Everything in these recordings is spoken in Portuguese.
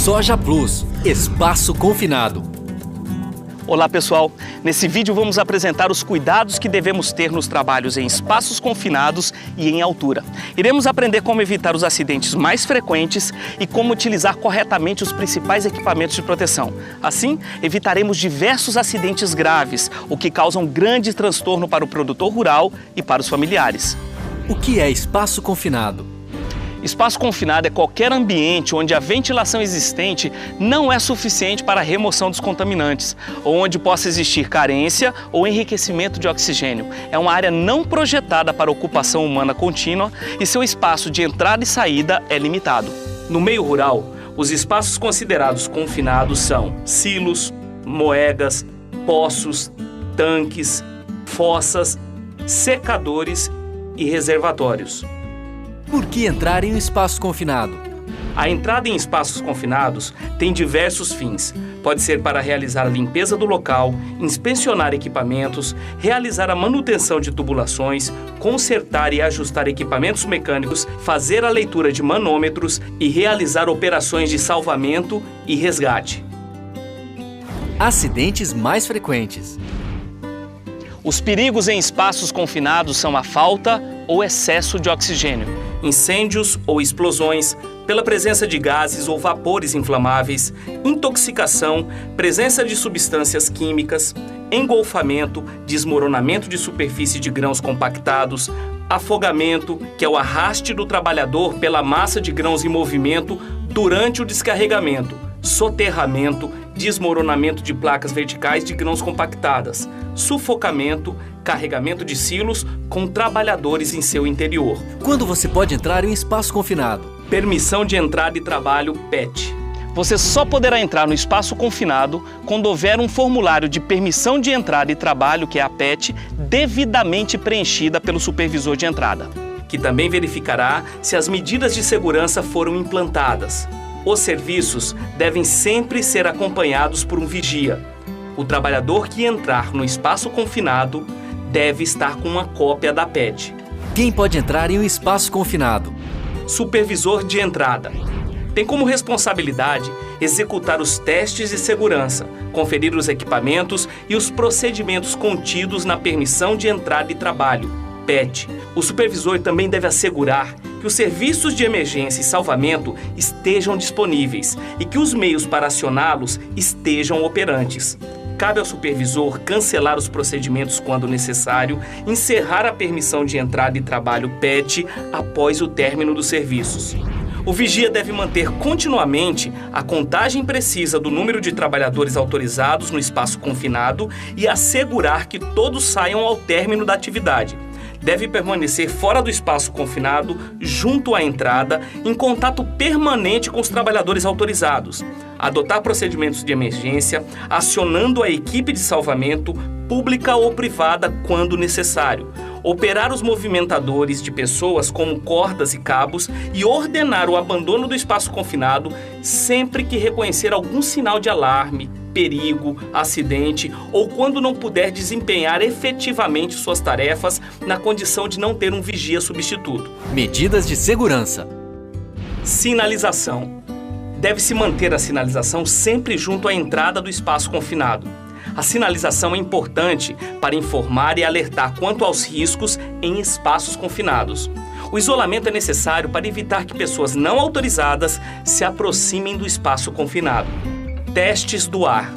Soja Plus, espaço confinado. Olá pessoal, nesse vídeo vamos apresentar os cuidados que devemos ter nos trabalhos em espaços confinados e em altura. Iremos aprender como evitar os acidentes mais frequentes e como utilizar corretamente os principais equipamentos de proteção. Assim, evitaremos diversos acidentes graves, o que causa um grande transtorno para o produtor rural e para os familiares. O que é espaço confinado? Espaço confinado é qualquer ambiente onde a ventilação existente não é suficiente para a remoção dos contaminantes, ou onde possa existir carência ou enriquecimento de oxigênio. É uma área não projetada para ocupação humana contínua e seu espaço de entrada e saída é limitado. No meio rural, os espaços considerados confinados são silos, moegas, poços, tanques, fossas, secadores e reservatórios. Por que entrar em um espaço confinado? A entrada em espaços confinados tem diversos fins. Pode ser para realizar a limpeza do local, inspecionar equipamentos, realizar a manutenção de tubulações, consertar e ajustar equipamentos mecânicos, fazer a leitura de manômetros e realizar operações de salvamento e resgate. Acidentes mais frequentes. Os perigos em espaços confinados são a falta ou excesso de oxigênio, incêndios ou explosões, pela presença de gases ou vapores inflamáveis, intoxicação, presença de substâncias químicas, engolfamento, desmoronamento de superfície de grãos compactados, afogamento, que é o arraste do trabalhador pela massa de grãos em movimento durante o descarregamento, soterramento, desmoronamento de placas verticais de grãos compactadas, sufocamento, carregamento de silos com trabalhadores em seu interior. Quando você pode entrar em um espaço confinado? Permissão de entrada e trabalho PET. Você só poderá entrar no espaço confinado quando houver um formulário de permissão de entrada e trabalho, que é a PET, devidamente preenchida pelo supervisor de entrada, que também verificará se as medidas de segurança foram implantadas. Os serviços devem sempre ser acompanhados por um vigia. O trabalhador que entrar no espaço confinado deve estar com uma cópia da PET. Quem pode entrar em um espaço confinado? Supervisor de entrada. Tem como responsabilidade executar os testes de segurança, conferir os equipamentos e os procedimentos contidos na permissão de entrada e trabalho, PET. O supervisor também deve assegurar que os serviços de emergência e salvamento estejam disponíveis e que os meios para acioná-los estejam operantes. Cabe ao supervisor cancelar os procedimentos quando necessário, encerrar a permissão de entrada e trabalho PET após o término dos serviços. O vigia deve manter continuamente a contagem precisa do número de trabalhadores autorizados no espaço confinado e assegurar que todos saiam ao término da atividade. Deve permanecer fora do espaço confinado, junto à entrada, em contato permanente com os trabalhadores autorizados. Adotar procedimentos de emergência, acionando a equipe de salvamento, pública ou privada, quando necessário. Operar os movimentadores de pessoas como cordas e cabos e ordenar o abandono do espaço confinado sempre que reconhecer algum sinal de alarme, perigo, acidente ou quando não puder desempenhar efetivamente suas tarefas na condição de não ter um vigia substituto. Medidas de segurança. Sinalização. Deve-se manter a sinalização sempre junto à entrada do espaço confinado. A sinalização é importante para informar e alertar quanto aos riscos em espaços confinados. O isolamento é necessário para evitar que pessoas não autorizadas se aproximem do espaço confinado. Testes do ar.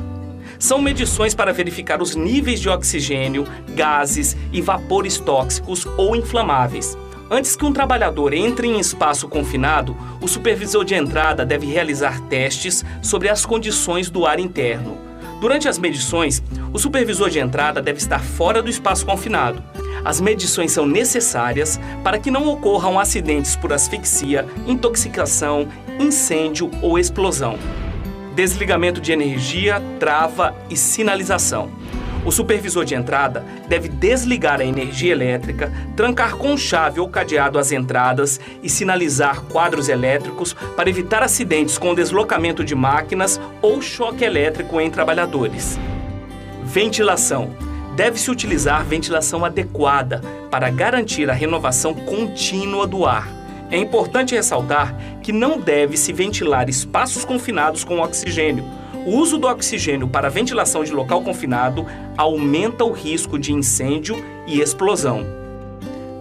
São medições para verificar os níveis de oxigênio, gases e vapores tóxicos ou inflamáveis. Antes que um trabalhador entre em espaço confinado, o supervisor de entrada deve realizar testes sobre as condições do ar interno. Durante as medições, o supervisor de entrada deve estar fora do espaço confinado. As medições são necessárias para que não ocorram acidentes por asfixia, intoxicação, incêndio ou explosão. Desligamento de energia, trava e sinalização. O supervisor de entrada deve desligar a energia elétrica, trancar com chave ou cadeado as entradas e sinalizar quadros elétricos para evitar acidentes com deslocamento de máquinas ou choque elétrico em trabalhadores. Ventilação. Deve-se utilizar ventilação adequada para garantir a renovação contínua do ar. É importante ressaltar que não deve se ventilar espaços confinados com oxigênio. O uso do oxigênio para ventilação de local confinado aumenta o risco de incêndio e explosão.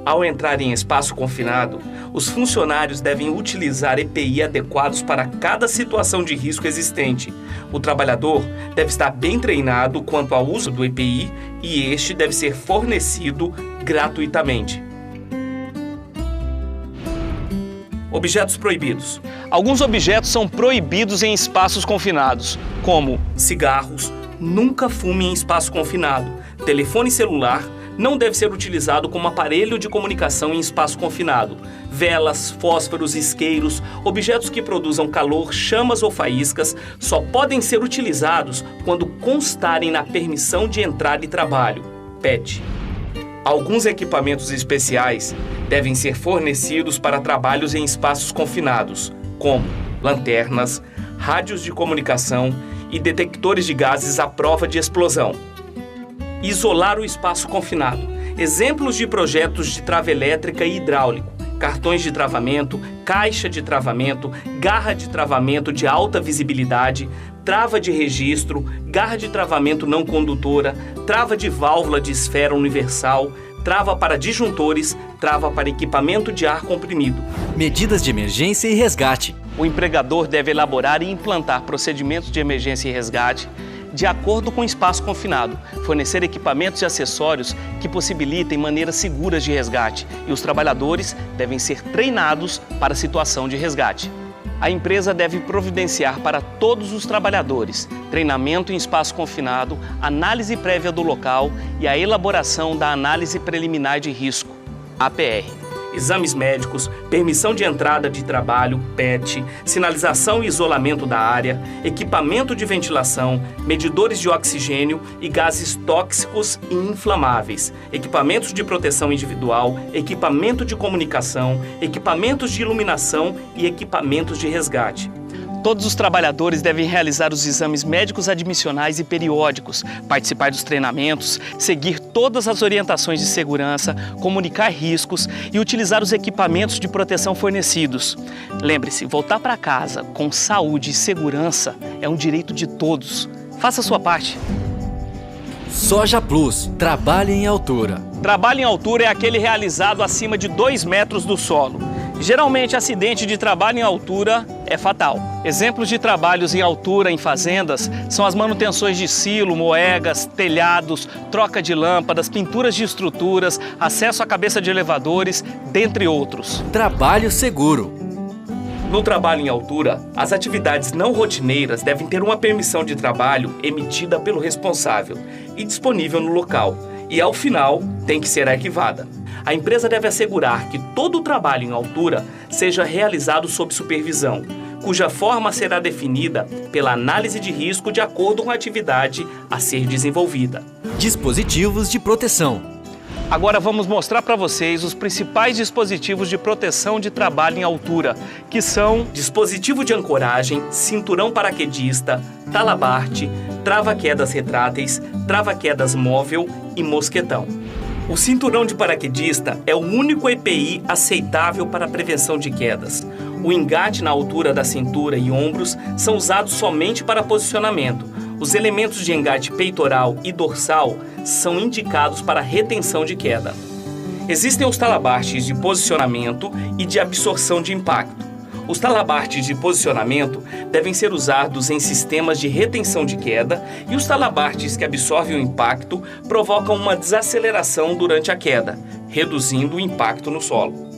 Ao entrar em espaço confinado, os funcionários devem utilizar EPI adequados para cada situação de risco existente. O trabalhador deve estar bem treinado quanto ao uso do EPI e este deve ser fornecido gratuitamente. Objetos proibidos. Alguns objetos são proibidos em espaços confinados, como cigarros, nunca fume em espaço confinado, telefone celular, não deve ser utilizado como aparelho de comunicação em espaço confinado. Velas, fósforos, isqueiros, objetos que produzam calor, chamas ou faíscas só podem ser utilizados quando constarem na permissão de entrada e trabalho, PET. Alguns equipamentos especiais devem ser fornecidos para trabalhos em espaços confinados, como lanternas, rádios de comunicação e detectores de gases à prova de explosão. Isolar o espaço confinado. Exemplos de projetos de trava elétrica e hidráulico, cartões de travamento, caixa de travamento, garra de travamento de alta visibilidade, trava de registro, garra de travamento não condutora, trava de válvula de esfera universal, trava para disjuntores, trava para equipamento de ar comprimido. Medidas de emergência e resgate. O empregador deve elaborar e implantar procedimentos de emergência e resgate de acordo com o espaço confinado, fornecer equipamentos e acessórios que possibilitem maneiras seguras de resgate e os trabalhadores devem ser treinados para a situação de resgate. A empresa deve providenciar para todos os trabalhadores treinamento em espaço confinado, análise prévia do local e a elaboração da análise preliminar de risco, APR. Exames médicos, permissão de entrada de trabalho, PET, sinalização e isolamento da área, equipamento de ventilação, medidores de oxigênio e gases tóxicos e inflamáveis, equipamentos de proteção individual, equipamento de comunicação, equipamentos de iluminação e equipamentos de resgate. Todos os trabalhadores devem realizar os exames médicos admissionais e periódicos, participar dos treinamentos, seguir todas as orientações de segurança, comunicar riscos e utilizar os equipamentos de proteção fornecidos. Lembre-se, voltar para casa com saúde e segurança é um direito de todos. Faça a sua parte. Soja Plus, trabalho em altura. Trabalho em altura é aquele realizado acima de 2 metros do solo. Geralmente, acidente de trabalho em altura é fatal. Exemplos de trabalhos em altura em fazendas são as manutenções de silo, moegas, telhados, troca de lâmpadas, pinturas de estruturas, acesso à cabeça de elevadores, dentre outros. Trabalho seguro. No trabalho em altura, as atividades não rotineiras devem ter uma permissão de trabalho emitida pelo responsável e disponível no local, e ao final tem que ser arquivada. A empresa deve assegurar que todo o trabalho em altura seja realizado sob supervisão, cuja forma será definida pela análise de risco de acordo com a atividade a ser desenvolvida. Dispositivos de proteção. Agora vamos mostrar para vocês os principais dispositivos de proteção de trabalho em altura, que são dispositivo de ancoragem, cinturão paraquedista, talabarte, trava-quedas retráteis, trava-quedas móvel e mosquetão. O cinturão de paraquedista é o único EPI aceitável para a prevenção de quedas. O engate na altura da cintura e ombros são usados somente para posicionamento. Os elementos de engate peitoral e dorsal são indicados para retenção de queda. Existem os talabartes de posicionamento e de absorção de impacto. Os talabartes de posicionamento devem ser usados em sistemas de retenção de queda e os talabartes que absorvem o impacto provocam uma desaceleração durante a queda, reduzindo o impacto no solo.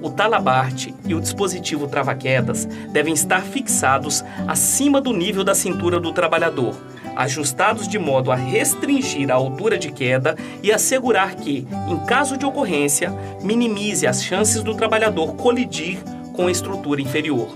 O talabarte e o dispositivo trava-quedas devem estar fixados acima do nível da cintura do trabalhador, ajustados de modo a restringir a altura de queda e assegurar que, em caso de ocorrência, minimize as chances do trabalhador colidir com a estrutura inferior.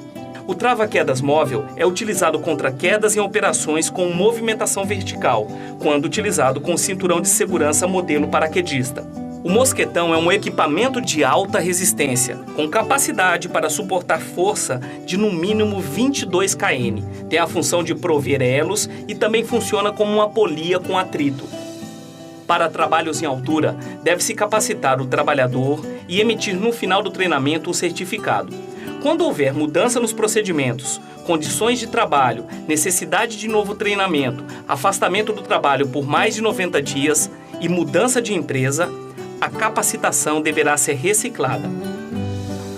O trava-quedas móvel é utilizado contra quedas em operações com movimentação vertical, quando utilizado com cinturão de segurança modelo paraquedista. O mosquetão é um equipamento de alta resistência, com capacidade para suportar força de no mínimo 22 kN. Tem a função de prover elos e também funciona como uma polia com atrito. Para trabalhos em altura, deve-se capacitar o trabalhador e emitir no final do treinamento um certificado. Quando houver mudança nos procedimentos, condições de trabalho, necessidade de novo treinamento, afastamento do trabalho por mais de 90 dias e mudança de empresa, a capacitação deverá ser reciclada.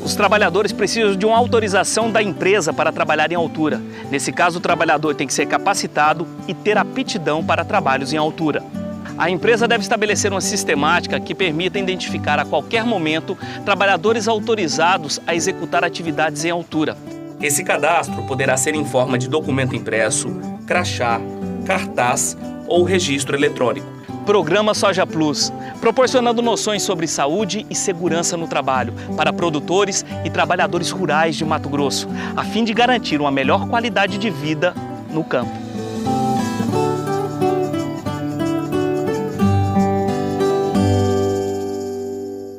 Os trabalhadores precisam de uma autorização da empresa para trabalhar em altura. Nesse caso, o trabalhador tem que ser capacitado e ter aptidão para trabalhos em altura. A empresa deve estabelecer uma sistemática que permita identificar a qualquer momento trabalhadores autorizados a executar atividades em altura. Esse cadastro poderá ser em forma de documento impresso, crachá, cartaz ou registro eletrônico. Programa Soja Plus, proporcionando noções sobre saúde e segurança no trabalho para produtores e trabalhadores rurais de Mato Grosso, a fim de garantir uma melhor qualidade de vida no campo.